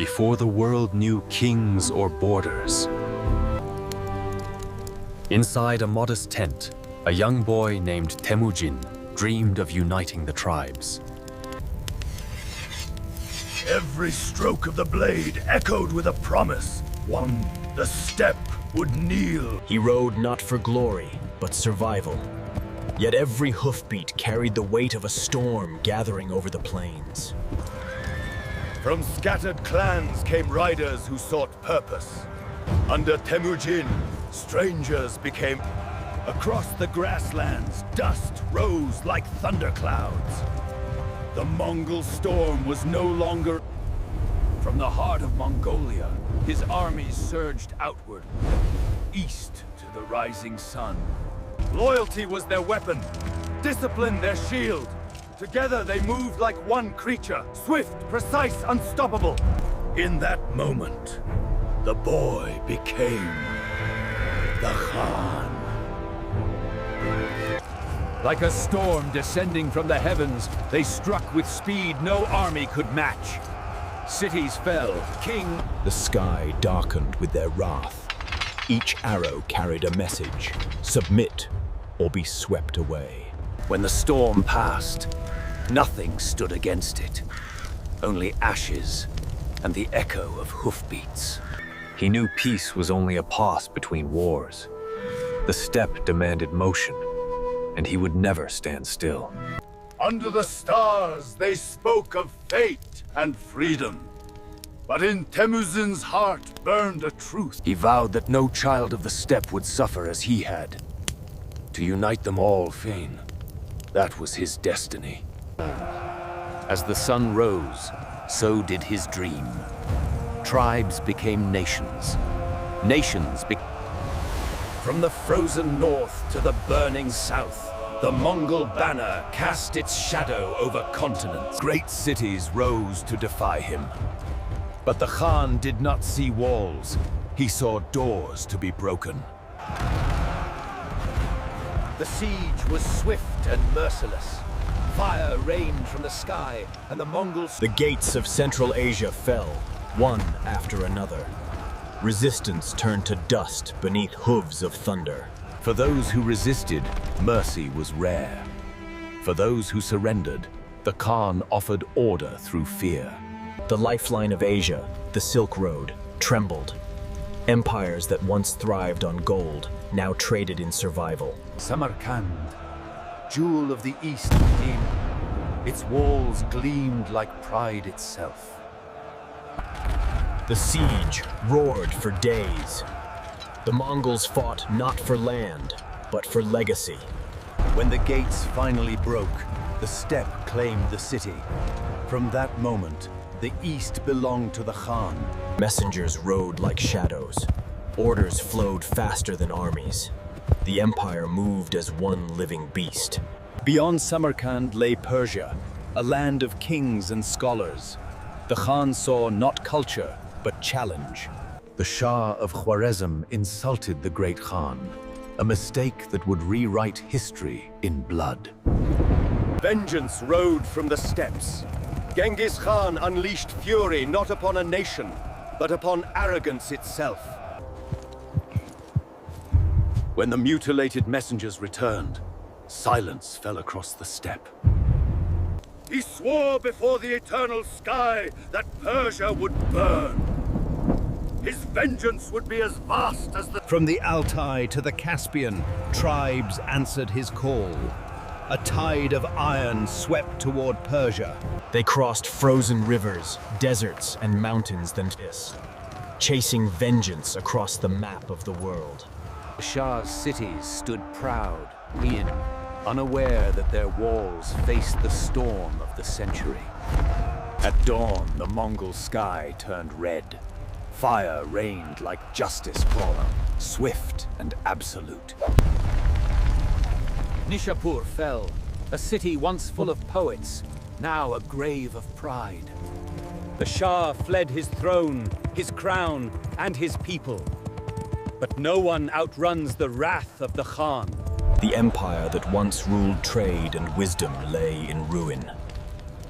before the world knew kings or borders. Inside a modest tent, a young boy named Temujin dreamed of uniting the tribes. Every stroke of the blade echoed with a promise. One, the steppe, would kneel. He rode not for glory, but survival. Yet every hoofbeat carried the weight of a storm gathering over the plains. From scattered clans came riders who sought purpose. Under Temujin, strangers became... Across the grasslands, dust rose like thunderclouds. The Mongol storm was no longer... From the heart of Mongolia, his armies surged outward, east to the rising sun. Loyalty was their weapon, discipline their shield. Together they moved like one creature, swift, precise, unstoppable. In that moment, the boy became the Khan. Like a storm descending from the heavens, they struck with speed no army could match. Cities fell, king... The sky darkened with their wrath. Each arrow carried a message: submit or be swept away. When the storm passed, nothing stood against it. Only ashes and the echo of hoofbeats. He knew peace was only a pause between wars. The steppe demanded motion, and he would never stand still. Under the stars, they spoke of fate and freedom. But in Temujin's heart burned a truth. He vowed that no child of the steppe would suffer as he had. To unite them all, fain. That was his destiny. As the sun rose, so did his dream. Tribes became nations. From the frozen north to the burning south, the Mongol banner cast its shadow over continents. Great cities rose to defy him. But the Khan did not see walls. He saw doors to be broken. The siege was swift and merciless. Fire rained from the sky, and the Mongols... The gates of Central Asia fell, one after another. Resistance turned to dust beneath hooves of thunder. For those who resisted, mercy was rare. For those who surrendered, the Khan offered order through fear. The lifeline of Asia, the Silk Road, trembled. Empires that once thrived on gold now traded in survival. Samarkand, jewel of the East within, its walls gleamed like pride itself. The siege roared for days. The Mongols fought not for land, but for legacy. When the gates finally broke, the steppe claimed the city. From that moment, the East belonged to the Khan. Messengers rode like shadows. Orders flowed faster than armies. The empire moved as one living beast. Beyond Samarkand lay Persia, a land of kings and scholars. The Khan saw not culture, but challenge. The Shah of Khwarezm insulted the great Khan, a mistake that would rewrite history in blood. Vengeance rode from the steppes. Genghis Khan unleashed fury not upon a nation, but upon arrogance itself. When the mutilated messengers returned, silence fell across the steppe. He swore before the eternal sky that Persia would burn. His vengeance would be as vast as the... From the Altai to the Caspian, tribes answered his call. A tide of iron swept toward Persia. They crossed frozen rivers, deserts, and mountains than this, chasing vengeance across the map of the world. The Shah's cities stood proud, unaware that their walls faced the storm of the century. At dawn, the Mongol sky turned red. Fire rained like justice for them, swift and absolute. Nishapur fell, a city once full of poets, now a grave of pride. The Shah fled his throne, his crown, and his people. But no one outruns the wrath of the Khan. The empire that once ruled trade and wisdom lay in ruin.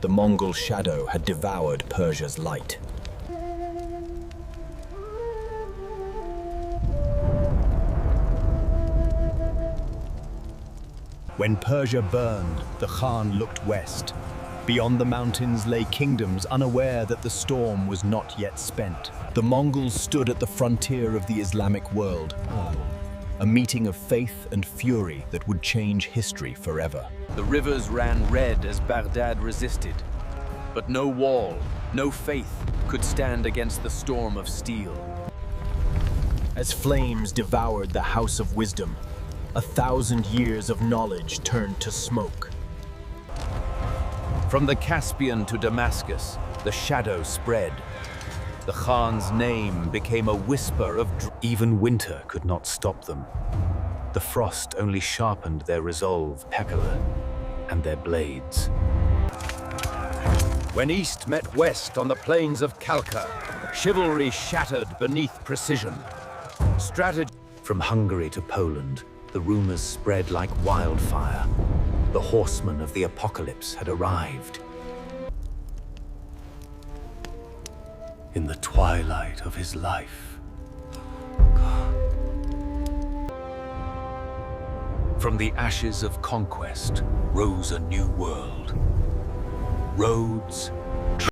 The Mongol shadow had devoured Persia's light. When Persia burned, the Khan looked west. Beyond the mountains lay kingdoms unaware that the storm was not yet spent. The Mongols stood at the frontier of the Islamic world, a meeting of faith and fury that would change history forever. The rivers ran red as Baghdad resisted, but no wall, no faith could stand against the storm of steel. As flames devoured the House of Wisdom, 1,000 years of knowledge turned to smoke. From the Caspian to Damascus, the shadow spread. The Khan's name became a whisper of Even winter could not stop them. The frost only sharpened their resolve, Pekala, and their blades. When East met West on the plains of Kalka, chivalry shattered beneath precision. Strategy. From Hungary to Poland, the rumors spread like wildfire. The horsemen of the apocalypse had arrived. In the twilight of his life. From the ashes of conquest rose a new world. Roads,